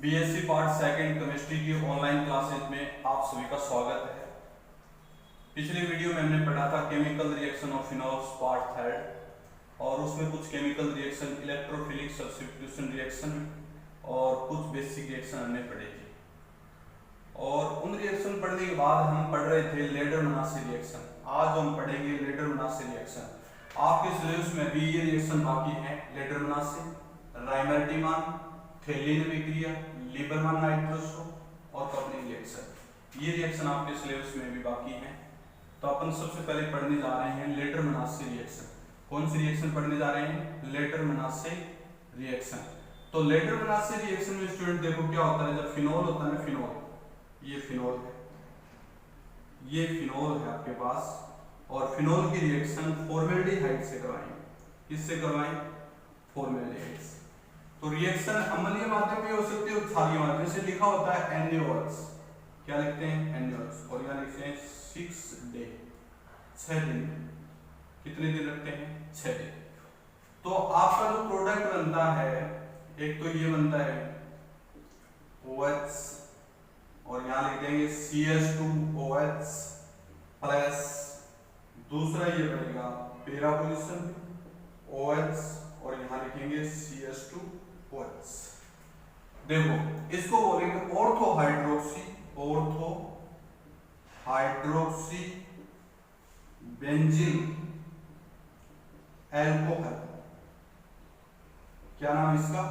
BSc part second chemistry की online classes में आप सभी का स्वागत है। पिछले वीडियो में हमने पढ़ा था chemical reaction of phenols part third और उसमें कुछ chemical reaction, electrophilic substitution reaction और कुछ बेसिक रिएक्शन हमने पढ़े थे। और उन रिएक्शन पढ़ने के बाद हम पढ़ रहे थे लेडर-मोनासे रिएक्शन। आज हम पढ़ेंगे लेडर-मोनासे रिएक्शन। आपके सिलेबस में भी ये रिएक्शन बाकी है, लेडर-मोनासे, राइमर्टिमान, थेलिन अभिक्रिया, लीबरमैन नाइट्रोसो और कपलिंग रिएक्शन। ये रिएक्शन आपके सिलेबस में भी बाकी है। तो अपन सबसे पहले पढ़ने जा रहे हैं लेडर-मोनासे रिएक्शन। कौन सी रिएक्शन पढ़ने जा रहे हैं? लेडर-मोनासे रिएक्शन। तो लेडर-मोनासे रिएक्शन में स्टूडेंट देखो क्या होता है, जब फिनोल होता है ना, फिनोल, ये फिनोल है, ये फिनोल है आपके पास, और फिनोल की रिएक्शन फॉर्मेल्डिहाइड से करवाएंगे। किससे करवाएं? फॉर्मेल्डिहाइड से। तो रिएक्शन अम्लीय माध्यम में हो सकती है और क्षारीय माध्यम से। लिखा होता है NaOH, क्या लिखते हैं? NaOH, और यहाँ लिखते हैं 6 डे, 6 दिन। कितने दिन रखते हैं? 6 दिन। तो आपका जो प्रोडक्ट बनता है, एक तो ये बनता है OH, और यहाँ लिख देंगे CH2OH प्लस, दूसरा ये बनेगा पैरा पोजीशन OH, और यहाँ लिखेंगे CH2OH। देखो इसको बोलेंगे ortho hydroxy, ortho hydroxy बेंजील alcohol. क्या नाम इसका?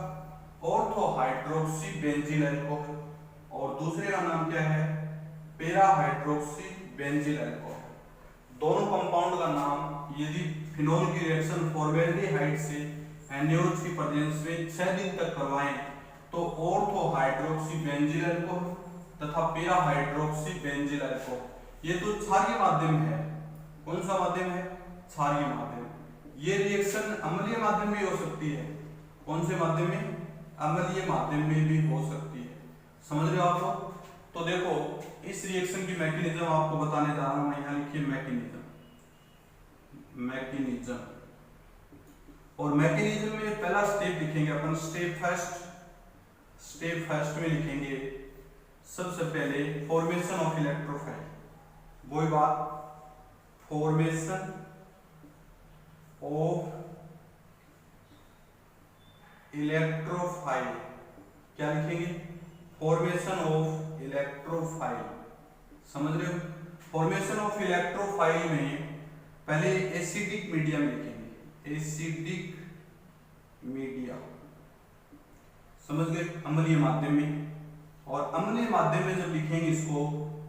Ortho hydroxy बेंजील alcohol. और दूसरे का नाम क्या है? Para hydroxy बेंजील alcohol. दोनों कंपाउंड का नाम, यदि फिनोल की रिएक्शन फॉर्मेल्डिहाइड से NaOH की प्रेजेंस में 6 दिन तक करवाएं तो ऑर्थो हाइड्रोक्सी बेंजील एल्कोहल तथा पैरा हाइड्रोक्सी बेंजील एल्कोहल। ये तो क्षारीय माध्यम है। कौन सा माध्यम है? क्षारीय माध्यम। ये रिएक्शन अम्लीय माध्यम में हो सकती है। कौन से माध्यम में? अम्लीय माध्यम में भी हो सकती है। समझ रहे हो आप लोग? तो देखो इस रिएक्शन की मैकेनिज्म आपको बताने जा रहा हूं मैं। यहाँ लिखिए मैकेनिज्म, मैकेनिज्म। और मैकेनिज्म में पहला स्टेप लिखेंगे अपन, स्टेप फर्स्ट। स्टेप फर्स्ट में लिखेंगे सबसे पहले फॉर्मेशन ऑफ इलेक्ट्रोफाइल। वही बात, फॉर्मेशन ऑफ इलेक्ट्रोफाइल। क्या लिखेंगे? Formation of electrophile. समझ रहे हो? फॉर्मेशन ऑफ इलेक्ट्रोफाइल में पहले एसिडिक मीडियम लिखेंगे, एसिडिक मीडिया। समझ गए? अम्लीय माध्यम में। और अम्लीय माध्यम में जब लिखेंगे इसको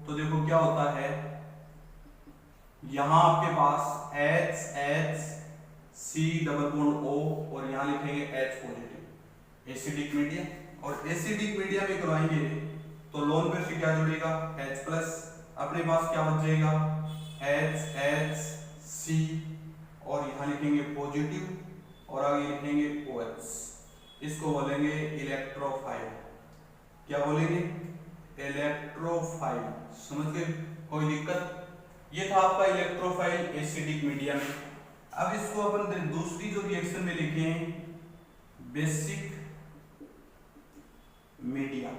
तो देखो क्या होता है, यहां आपके पास HC डबल बॉन्ड O, और यहां लिखेंगे H पॉजिटिव, एसिडिक मीडिया। और एसिडिक मीडिया में करवाएंगे तो लोन पेयर से क्या जुड़ेगा? H plus. अपने पास क्या बच जाएगा? HC, और यहाँ लिखेंगे पॉजिटिव, और आगे लिखेंगे OH। इसको बोलेंगे इलेक्ट्रोफाइल। क्या बोलेंगे? इलेक्ट्रोफाइल। समझ गए? कोई दिक्कत? ये था आपका इलेक्ट्रोफाइल एसिडिक मीडिया में। अब इसको अपन दूसरी जो रिएक्शन में लिखे हैं, बेसिक मीडिया।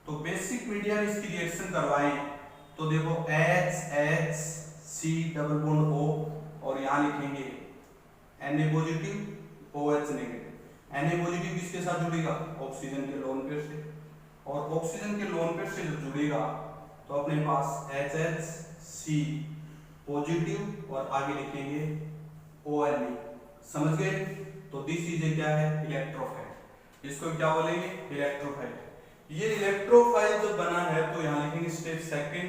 तो बेसिक मीडिया में इसकी रिएक्शन करवाएं तो देखो HC डबल बॉन्ड O, और यहां लिखेंगे Na positive OH negative. Na positive किसके साथ जुड़ेगा? ऑक्सीजन के लोन पेयर से। और ऑक्सीजन के लोन पेयर से जब जुड़ेगा तो अपने पास HCl पॉजिटिव, और आगे लिखेंगे ONe। समझ गए? तो दिस इज क्या है? इलेक्ट्रोफाइल। इसको क्या बोलेंगे? इलेक्ट्रोफाइल। ये इलेक्ट्रोफाइल जब बना है तो यहाँ लिखेंगे स्टेप सेकंड।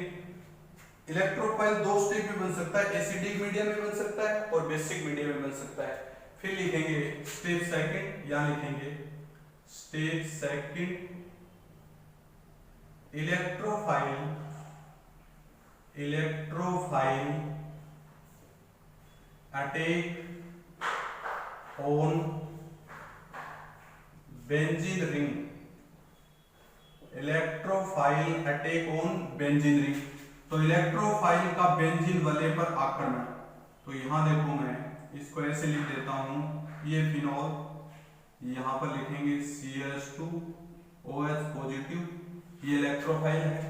इलेक्ट्रोफाइल दो स्टेप में बन सकता है, एसिडिक मीडियम में बन सकता है और बेसिक मीडियम में बन सकता है। फिर लिखेंगे स्टेप सेकंड, यहाँ लिखेंगे step second electrophile, electrophile attack on benzene ring, electrophile attack on benzene ring. तो इलेक्ट्रोफाइल का बेंजीन वलय पर आक्रमण। तो यहां देखो मैं इसको ऐसे लिख देता हूं, ये फिनॉल, यहां पर लिखेंगे CH2 OH पॉजिटिव, ये इलेक्ट्रोफाइल है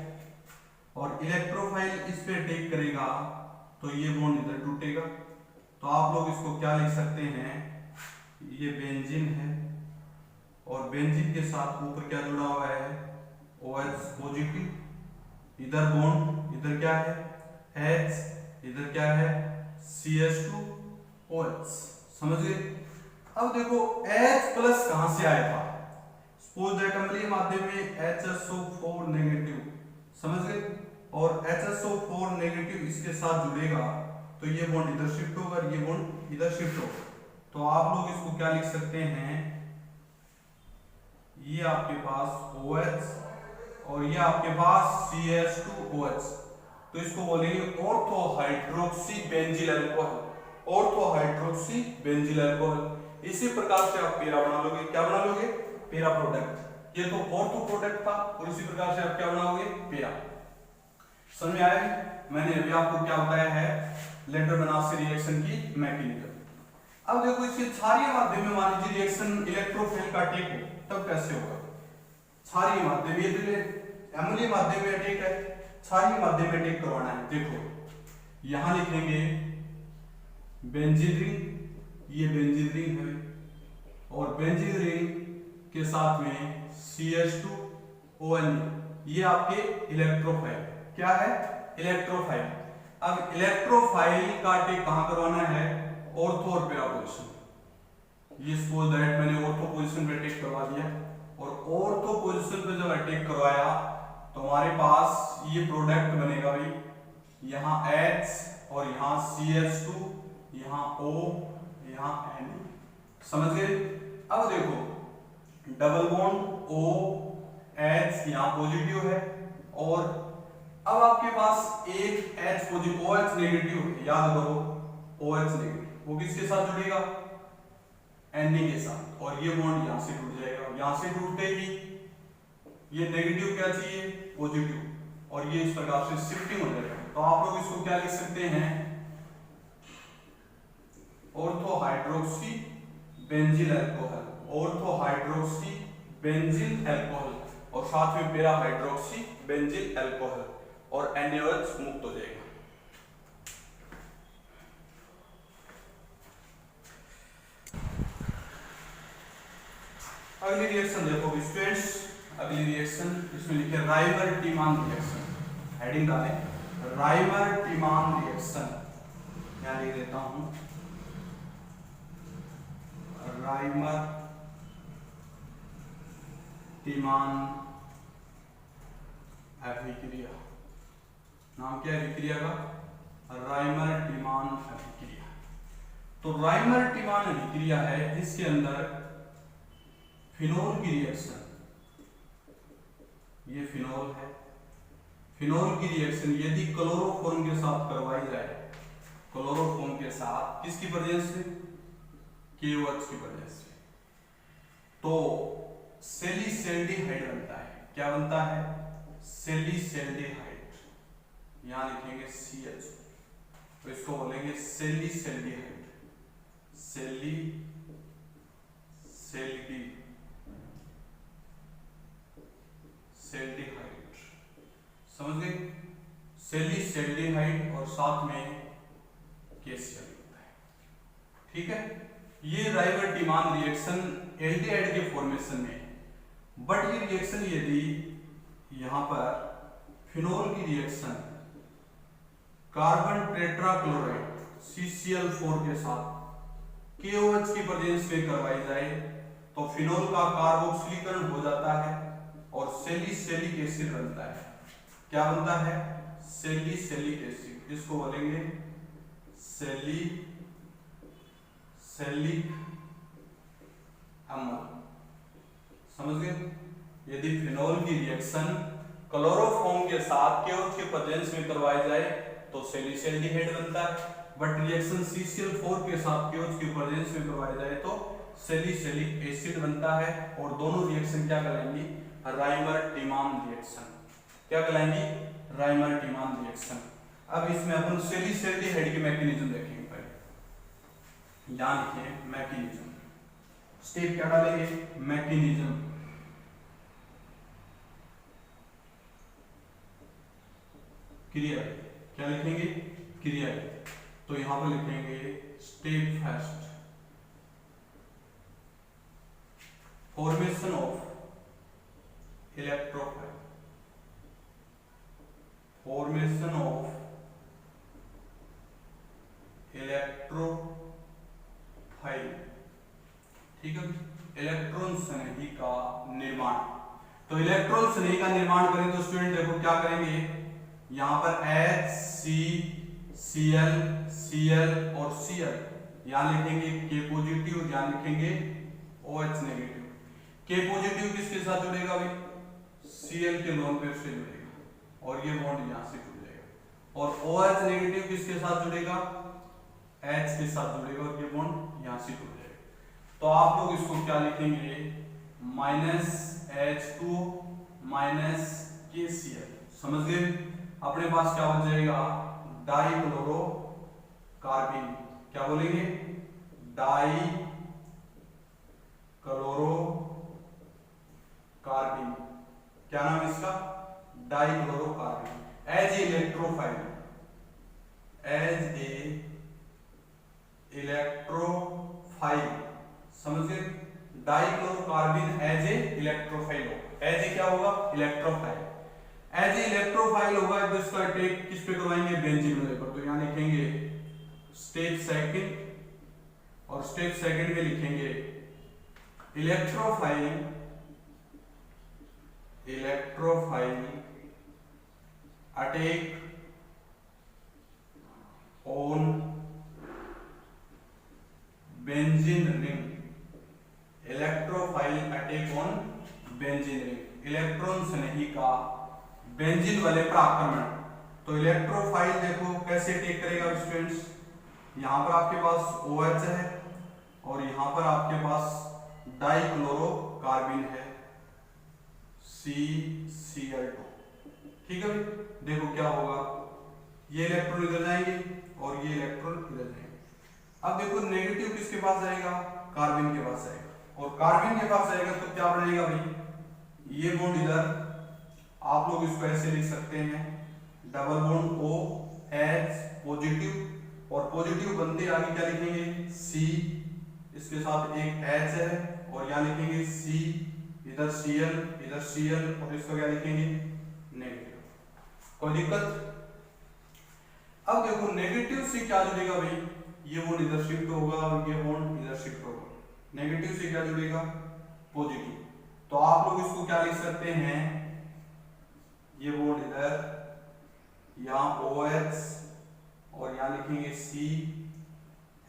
और इलेक्ट्रोफाइल इस पे अटैक करेगा तो ये बॉन्ड इधर टूटेगा। तो आप लोग इसको क्या लिख सकते हैं, ये बेंजीन है और बेंजीन के साथ ऊपर क्या जुड़ा हुआ है, OH पॉजिटिव, इधर बॉन्ड, इधर क्या है H, इधर क्या है CH2OH। समझ गए। अब देखो H प्लस कहां से आया था, सपोज दैट अम्लीय माध्यम में HSO4 नेगेटिव, समझ गए, और HSO4 नेगेटिव इसके साथ जुड़ेगा तो ये बॉन्ड इधर शिफ्ट होगा, ये बॉन्ड इधर शिफ्ट होगा। तो आप लोग इसको क्या लिख सकते हैं, ये आपके पास OH और ये आपके पास CH2OH, तो इसको बोलेंगे ortho hydroxy बेंजील alcohol, ortho hydroxy बेंजील alcohol. इसी प्रकार से आप पेरा बना लोगे, क्या बना लोगे, पेरा प्रोडक्ट। ये तो ऑर्थो प्रोडक्ट था और इसी प्रकार से आप क्या बनाओगे, पेरा। समझ में आया। मैंने अभी आपको क्या बताया है, लेटर-बेनासी रिएक्शन की मैकेनिज्म। अब देखो इसके क्षारीय माध्यम में मान लीजिए रिएक्शन इलेक्ट्रोफिल का अटैक हो, तब कैसे होगा। क्षारीय माध्यम, ये तो अम्लीय माध्यम में अटैक है, क्षारीय माध्यम में अटैक करवाना है। देखो यहां लिखेंगे बेंजीन रिंग, ये बेंजीन रिंग है और बेंजीन रिंग के साथ में CH2ON, ये आपके इलेक्ट्रोफाइल, क्या है, इलेक्ट्रोफाइल। अब इलेक्ट्रोफाइल का अटैक कहां करवाना है, ऑर्थो और पेरा पोजीशन। ये सपोज दैट मैंने ऑर्थो पोजीशन पे अटैक करवा दिया और ऑर्थो पोजीशन पे जब अटैक करवाया तो हमारे पास ये प्रोडक्ट बनेगा भाई, यहाँ H और यहाँ CH2, यहाँ O, यहाँ N। समझ गए। अब देखो डबल बॉन्ड OH यहाँ पॉजिटिव है और अब आपके पास एक H पॉजिटिव, OH नेगेटिव है, याद करो OH नेगेटिव, वो किसके साथ जुड़ेगा, Na के साथ, और ये बॉन्ड यहां से टूट जाएगा। यहां से टूटते ही ये नेगेटिव क्या चाहिए, पॉजिटिव, और ये इस प्रकार से शिफ्टिंग हो जाएगा। तो आप लोग इसको क्या लिख सकते हैं, ortho hydroxy बेंजील alcohol, ortho hydroxy बेंजील alcohol, और साथ में पेरा हाइड्रोक्सी बेंजील अल्कोहल, और NaOH मुक्त हो जाएगा। अगली रिएक्शन देखो स्टूडेंट्स, अगली रिएक्शन इसमें लिखे राइमर-टीमान रिएक्शन, हेडिंग डालें राइमर-टीमान रिएक्शन, यहां लिख देता हूं राइमर-टीमान अभिक्रिया। नाम क्या है अभिक्रिया का, राइमर-टीमान अभिक्रिया। तो राइमर-टीमान अभिक्रिया है, इसके अंदर फिनोल की रिएक्शन, ये फिनोल है, फिनोल की रिएक्शन यदि क्लोरोफॉर्म के साथ करवाई जाए, क्लोरोफॉर्म के साथ किसकी प्रेजेंस से, KOH की प्रेजेंस से, तो सेलिसल्डिहाइड बनता है। क्या बनता है, सेलिसल्डिहाइड, यहां लिखेंगे CH, तो इसको बोलेंगे सेलिसल्डिहाइड, सेलिसल्डिहाइड, समझ गए, सेलिसल्डिहाइड और साथ में KCl होता है। ठीक है, ये राइमर-टीमान रिएक्शन एल्डिहाइड के फॉर्मेशन में है, बट ये रिएक्शन यदि यहां पर फिनोल की रिएक्शन कार्बन टेट्राक्लोराइड CCl4 के साथ KOH की प्रेजेंस में करवाई जाए तो फिनोल का कार्बोक्सिलीकरण हो जाता है और सेलिसैलिक एसिड बनता है। क्या बनता है, सेलिसैलिक एसिड, इसको बोलेंगे सैलिसिलिक अम्ल। समझ गए। यदि फिनोल की रिएक्शन क्लोरोफॉर्म के साथ KOH के प्रेजेंस में करवाई जाए तो सेलिसल्डिहाइड बनता है, बट रिएक्शन CCl4 के साथ KOH की प्रेजेंस में करवाई जाए तो सेलिसैलिक एसिड बनता है, और दोनों रिएक्शन क्या कहलाएंगी, राइमर-टीमान रिएक्शन। क्या कहलाएंगी, राइमर-टीमान रिएक्शन। अब इसमें अपन सेलिसल्डिहाइड की मैकेनिज्म देखेंगे। पहले यहां लिखिए मैकेनिज्म, स्टेप क्या डालेंगे, मैकेनिज्म। क्रिया, क्या लिखेंगे, क्रिया। तो यहां पर लिखेंगे step first, formation of electrophile, formation of electrophile, ठीक है। इलेक्ट्रॉन स्नेही का निर्माण, तो इलेक्ट्रॉन स्नेही का निर्माण करें तो स्टूडेंट देखो क्या करेंगे, यहां पर H C Cl Cl और Cl, यहां लिखेंगे K पॉजिटिव, यहां लिखेंगे OH नेगेटिव। K पॉजिटिव किसके साथ जुड़ेगा भाई, Cl के लोन पेयर से जुड़ेगा और ये बॉन्ड यहां से जुड़ जाएगा, और OH नेगेटिव किसके साथ जुड़ेगा, H के साथ जुड़ेगा और ये बॉन्ड यहां से जुड़ जाएगा। तो आप लोग इसको क्या लिखेंगे, -H2 KCl, समझ गए। अपने पास क्या बच जाएगा, डाइक्लोरोकार्बिन, क्या बोलेंगे, डाइक्लोरोकार्बिन, क्या नाम है इसका, dichlorocarbene. As a electrophile, as a electrophile, समझ गए। डाइक्लोरोकार्बिन एज ए इलेक्ट्रोफाइल होगा, एज ए क्या होगा, इलेक्ट्रोफाइल। एज ए इलेक्ट्रोफाइल होगा तो इसका अटैक किस पे करवाएंगे, बेंजीन वाले पर। तो यहां लिखेंगे स्टेप सेकंड, और स्टेप सेकंड में लिखेंगे electrophile, electrophile attack on benzene ring, electrophile attack on benzene ring, electron स्नेही का बेंजीन वाले पर आक्रमण। तो इलेक्ट्रोफाइल देखो कैसे अटैक करेगा स्टूडेंट्स, यहां पर आपके पास OH है और यहां पर आपके पास डाइक्लोरोकार्बिन है CCl2, ठीक है। देखो क्या होगा, ये इलेक्ट्रॉन इधर जाएंगे और ये इलेक्ट्रॉन इधर जाएंगे। अब देखो नेगेटिव किसके पास जाएगा, कार्बिन के पास जाएगा, और कार्बिन के पास जाएगा तो क्या बनेगा भाई, ये बॉन्ड इधर, आप लोग इसको ऐसे लिख सकते हैं, डबल बॉन्ड OH पॉजिटिव, और पॉजिटिव बनते आगे क्या लिखेंगे, C, इसके साथ एक H है और यहां लिखेंगे C, इधर Cl, इधर Cl, और इसको क्या लिखेंगे, नेगेटिव। कोई दिक्कत। अब देखो नेगेटिव से क्या जुड़ेगा भाई, ये बॉन्ड इधर शिफ्ट होगा और ये बॉन्ड इधर शिफ्ट होगा, नेगेटिव से क्या जुड़ेगा, पॉजिटिव। तो आप लोग इसको क्या लिख सकते हैं, ये बॉन्ड इधर, यहां OH और यहां लिखेंगे C,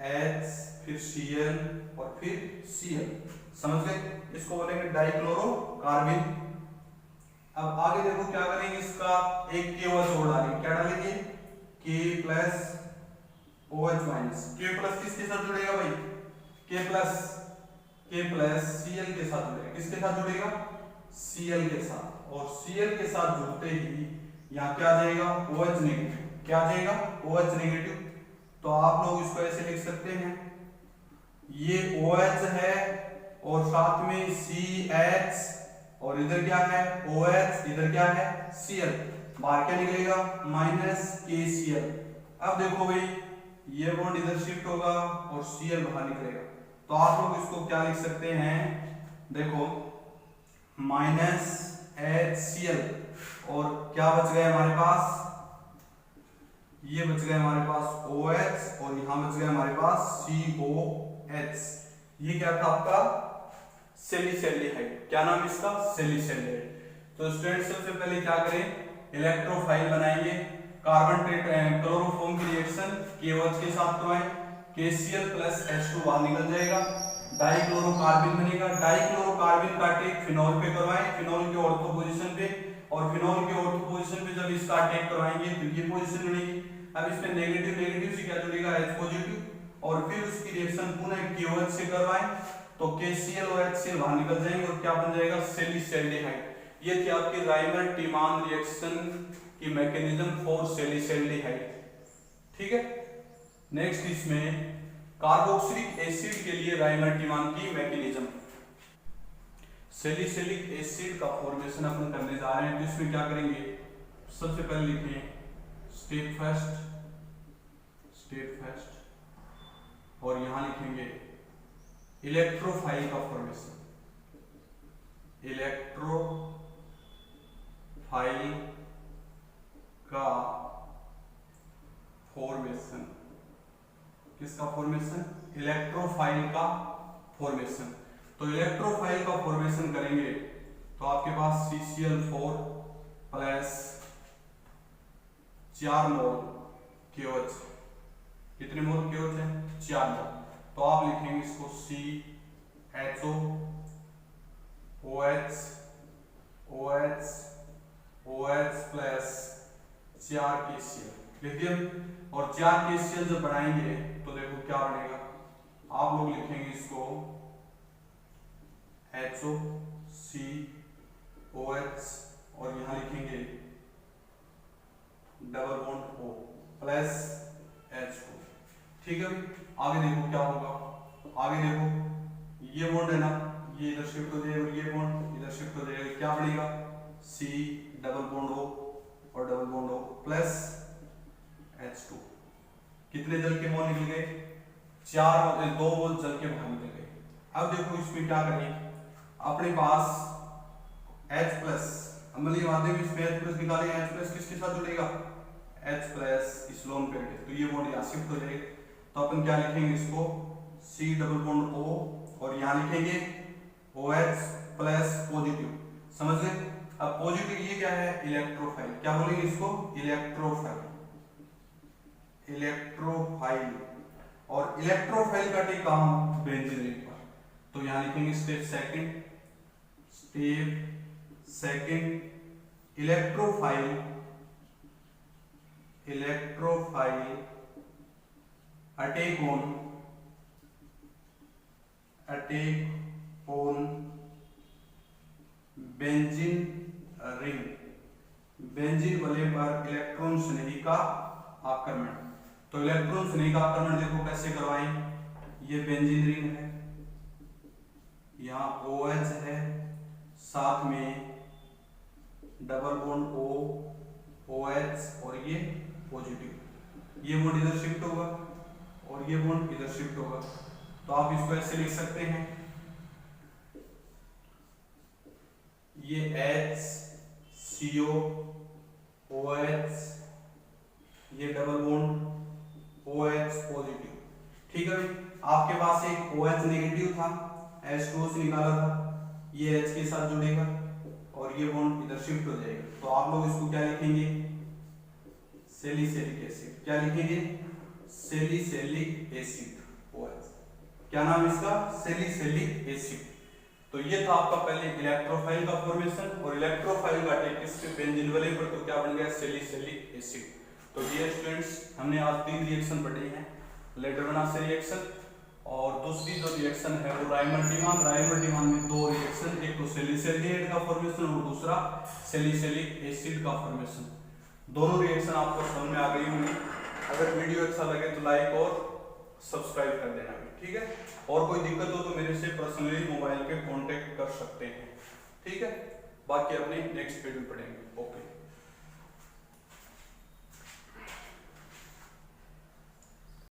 H, फिर Cl और फिर Cl, समझ गए। इसको बोलेंगे डाइक्लोरोकार्बिन। अब आगे देखो क्या करेंगे, इसका एक KOH और डालेंगे, क्या डालेंगे, K plus OH minus. K plus किसके साथ जुड़ेगा भाई, K प्लस Cl के साथ जुड़ेगा, किसके साथ जुड़ेगा, Cl के साथ, और Cl के साथ जुड़ते ही यहाँ क्या आ जाएगा, OH नेगेटिव, क्या आ जाएगा, OH नेगेटिव। तो आप लोग इसको ऐसे लिख सकते हैं, ये OH है और साथ में CH, और इधर क्या है OH, इधर क्या है Cl, बाहर क्या निकलेगा, -KCl। अब देखो भाई ये बॉन्ड इधर शिफ्ट होगा और Cl बाहर निकलेगा, तो आप लोग इसको क्या लिख सकते हैं, देखो -HCl, और क्या बच गया हमारे पास, ये बच गया हमारे पास OH और यहां बच गया हमारे पास COH। ये क्या था आपका, सैलिसैल्डिहाइड, क्या नाम इसका, सैलिसैल्डिहाइड। तो स्टूडेंट सबसे पहले क्या करें, इलेक्ट्रोफाइल बनाएंगे, कार्बन क्लोरोफॉर्म की रिएक्शन KOH के साथ करवाएं, KCl प्लस H2 बाहर निकल जाएगा, डाइक्लोरोकार्बिन बनेगा। डाइक्लोरोकार्बिन का अटैक फिनॉल पे करवाएं, फिनॉल के ऑर्थो पोजीशन पे, और फिनॉल के ऑर्थो पोजीशन पे जब इसका अटैक करवाएंगे तो ये पोजीशन बनेगी। अब इसमें नेगेटिव से क्या जुड़ेगा, H पॉजिटिव, और फिर उसकी रिएक्शन पुनः KOH से करवाएं तो KCl और HCl बाहर निकल जाएंगे और क्या बन जाएगा, सैलिसैल्डिहाइड। ये थी आपकी राइमर-टीमान रिएक्शन की मैकेनिज्म फॉर सैलिसैल्डिहाइड, ठीक है। नेक्स्ट इसमें कार्बोक्सिलिक एसिड के लिए राइमर-टीमान की मैकेनिज्म, सैलिसैलिक एसिड का फॉर्मेशन अपन करने जा रहे हैं। तो इसमें क्या करेंगे, सबसे पहले लिखें स्टेप फर्स्ट और यहां लिखेंगे इलेक्ट्रोफाइल का फॉर्मेशन, इलेक्ट्रोफाइल का फॉर्मेशन, किसका फॉर्मेशन? इलेक्ट्रोफाइल का फॉर्मेशन। तो इलेक्ट्रोफाइल का फॉर्मेशन करेंगे तो आपके पास CCl4 प्लस 4 मोल KOH, कितने मोल KOH है? 4 मोल। तो आप लिखेंगे इसको CHO OH प्लस 4 KCl लिख दिया। और 4 KCl जब बनाएंगे तो देखो क्या बनेगा, आप लोग लिखेंगे इसको HOCOH और यहां लिखेंगे double bond O plus H2। ठीक है, आगे देखो क्या होगा। आगे देखो ये बॉन्ड है ना, ये इधर शिफ्ट हो जाएगा, ये बॉन्ड इधर शिफ्ट हो जाएगा, क्या बनेगा? C डबल बॉन्ड O और double bond O plus H2। कितने जल के मोल निकल गए? 2 मोल जल के बाहर निकल गए। अब देखो इसमें क्या करें, अपने पास H प्लस अम्लीय माध्यम, इसमें H प्लस निकालें, H प्लस किसके साथ जुड़ेगा? H प्लस इस लोन पेयर के, तो ये बॉन्ड यहाँ शिफ्ट हो जाएगा। तो अपन क्या लिखेंगे इसको C डबल बॉन्ड O और यहाँ लिखेंगे OH प्लस पॉजिटिव, समझ गए? अब पॉजिटिव ये क्या है? इलेक्ट्रोफाइल, क्या बोलेंगे इसको? इलेक्ट्रोफाइल। और इलेक्ट्रोफाइल का टिक कहां? बेंजीन रिंग पर। तो यहां लिखेंगे step second electrophile attack on benzene ring, benzene वलय पर इलेक्ट्रॉन स्नेही का आक्रमण। तो इलेक्ट्रॉन स्नेही का आक्रमण देखो कैसे करवाएं, ये बेंजीन रिंग है, यहाँ OH है, साथ में डबल बॉन्ड O OH और ये पॉजिटिव, ये बॉन्ड इधर शिफ्ट होगा और ये बॉन्ड इधर शिफ्ट होगा। तो आप इसको ऐसे लिख सकते हैं, ये HCO OH, ये डबल बॉन्ड OH पॉजिटिव। ठीक है, आपके पास एक OH नेगेटिव था, H2O से निकाला था, ये H के साथ जुड़ेगा और ये बॉन्ड इधर शिफ्ट हो जाएगा। तो आप लोग इसको क्या लिखेंगे? Salicylic acid. क्या लिखेंगे? Salicylic acid OH। क्या नाम इसका? Salicylic acid. तो ये था आपका पहले इलेक्ट्रोफाइल का फॉर्मेशन और इलेक्ट्रोफाइल का अटैक किससे? बेंजीन वलय पर। तो क्या बन गया? Salicylic acid. तो डियर स्टूडेंट्स, हमने आज 3 रिएक्शन पढ़े हैं, लेटरमैन से रिएक्शन और दूसरी जो रिएक्शन है वो रायमर्टिमान में 2 रिएक्शन, एक तो सैलिसिलिएट का फॉर्मेशन और दूसरा सैलिसिलिक एसिड का फॉर्मेशन। दोनों रिएक्शन आपको समझ में आ गई होंगी। अगर वीडियो अच्छा लगे तो लाइक और सब्सक्राइब कर देना, ठीक है? और कोई दिक्कत हो तो मेरे से पर्सनली मोबाइल पे कांटेक्ट कर सकते हैं, ठीक है? बाकी अपने नेक्स्ट वीडियो पढ़ेंगे।